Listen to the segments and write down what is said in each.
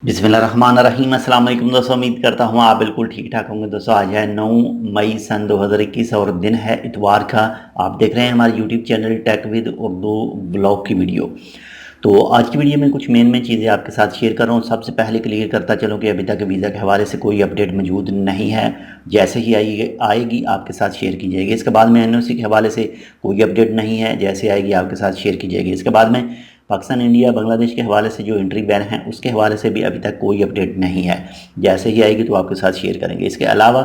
बिस्मिल्लाहिर्रहमानिर्रहीम। अस्सलाम वालेकुम दोस्तों, उम्मीद करता हूँ आप बिल्कुल ठीक ठाक होंगे। दोस्तों आज है 9 मई सन 2021 और दिन है इतवार का। आप देख रहे हैं हमारे YouTube channel tech with Urdu blog की वीडियो। तो आज की वीडियो में कुछ मेन चीज़ें आपके साथ शेयर कर रहा हूँ। सबसे पहले क्लियर करता चलूँ कि अभी तक वीज़ा के हवाले से कोई अपडेट मौजूद नहीं है। जैसे ही आएगी आपके साथ शेयर की जाएगी। इसके बाद में एनओसी के हवाले से कोई अपडेट नहीं है, जैसे आएगी आपके साथ शेयर की जाएगी। इसके बाद में पाकिस्तान, इंडिया, बांग्लादेश के हवाले से जो एंट्री बैन है उसके हवाले से भी अभी तक कोई अपडेट नहीं है। जैसे ही आएगी तो आपके साथ शेयर करेंगे। इसके अलावा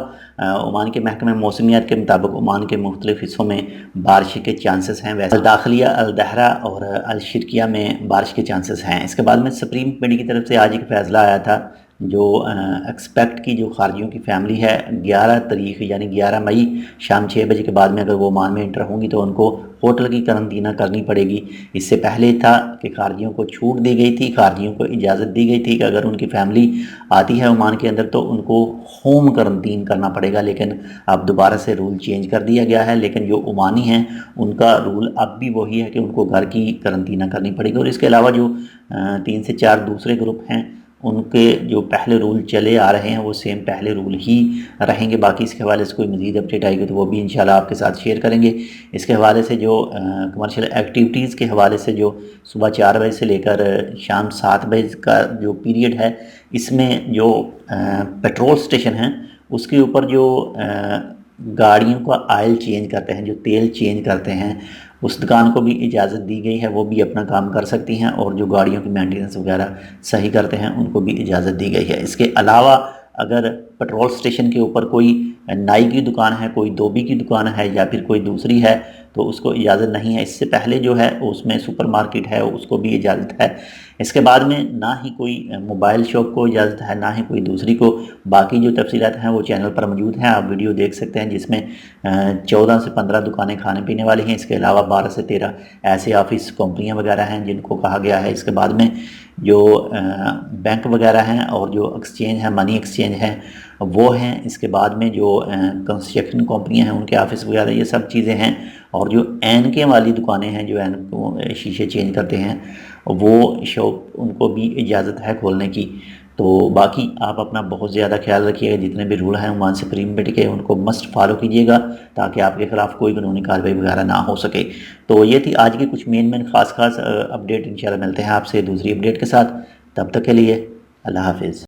ओमान के महकमे मौसमियात के मुताबिक ओमान के मुख्तलिफ हिस्सों में बारिश के चांसेस हैं। वैसे दाखिलिया, अल दहरा और अल शिरकिया में बारिश के चांसेस हैं। इसके बाद में सुप्रीम कमेटी की तरफ से आज एक फ़ैसला आया था जो एक्सपेक्ट की जो खारजियों की फ़ैमिली है 11 तारीख यानी 11 मई शाम 6 बजे के बाद में अगर वो ओमान में इंटर होंगी तो उनको होटल की करंतना करनी पड़ेगी। इससे पहले था कि खारजियों को छूट दी गई थी, खारजियों को इजाज़त दी गई थी कि अगर उनकी फ़ैमिली आती है ओमान के अंदर तो उनको होम करंटीन करना पड़ेगा। लेकिन अब दोबारा से रूल चेंज कर दिया गया है। लेकिन जो ओमानी हैं उनका रूल अब भी वही है कि उनको घर की करंतना करनी पड़ेगी। और इसके अलावा जो 3 से 4 दूसरे ग्रुप हैं उनके जो पहले रूल चले आ रहे हैं वो सेम पहले रूल ही रहेंगे। बाकी इसके हवाले से कोई मज़ीद अपडेट आएगी तो वो भी इंशाल्लाह आपके साथ शेयर करेंगे। इसके हवाले से जो कमर्शियल एक्टिविटीज़ के हवाले से जो सुबह 4 बजे से लेकर शाम 7 बजे का जो पीरियड है, इसमें जो पेट्रोल स्टेशन हैं उसके ऊपर जो गाड़ियों का ऑयल चेंज करते हैं, जो तेल चेंज करते हैं, उस दुकान को भी इजाज़त दी गई है। वो भी अपना काम कर सकती हैं। और जो गाड़ियों की मेंटेनेंस वगैरह सही करते हैं उनको भी इजाज़त दी गई है। इसके अलावा अगर पेट्रोल स्टेशन के ऊपर कोई नाई की दुकान है, कोई धोबी की दुकान है या फिर कोई दूसरी है तो उसको इजाज़त नहीं है। इससे पहले जो है उसमें सुपरमार्केट है उसको भी इजाज़त है। इसके बाद में ना ही कोई मोबाइल शॉप को इजाज़त है, ना ही कोई दूसरी को। बाकी जो तफसीलात हैं वो चैनल पर मौजूद हैं, आप वीडियो देख सकते हैं, जिसमें 14 से 15 दुकानें खाने पीने वाली हैं। इसके अलावा 12 से 13 ऐसे ऑफिस कंपनियां वगैरह हैं जिनको कहा गया है। इसके बाद में जो बैंक वगैरह हैं और जो एक्सचेंज है, मनी एक्सचेंज है वो हैं। इसके बाद में जो कंस्ट्रक्शन कंपनियां हैं उनके ऑफिस वगैरह ये सब चीज़ें हैं। और जो ऐनके वाली दुकानें हैं जो ऐन को शीशे चेंज करते हैं वो शॉप उनको भी इजाज़त है खोलने की। तो बाकी आप अपना बहुत ज़्यादा ख्याल रखिएगा। जितने भी रूल हैं ओमान सुप्रीम कमेटी के उनको मस्ट फॉलो कीजिएगा ताकि आपके ख़िलाफ़ कोई कानूनी कार्रवाई वगैरह ना हो सके। तो ये थी आज की कुछ मेन खास अपडेट। इंशाल्लाह मिलते हैं आपसे दूसरी अपडेट के साथ। तब तक के लिए अल्लाह हाफिज़।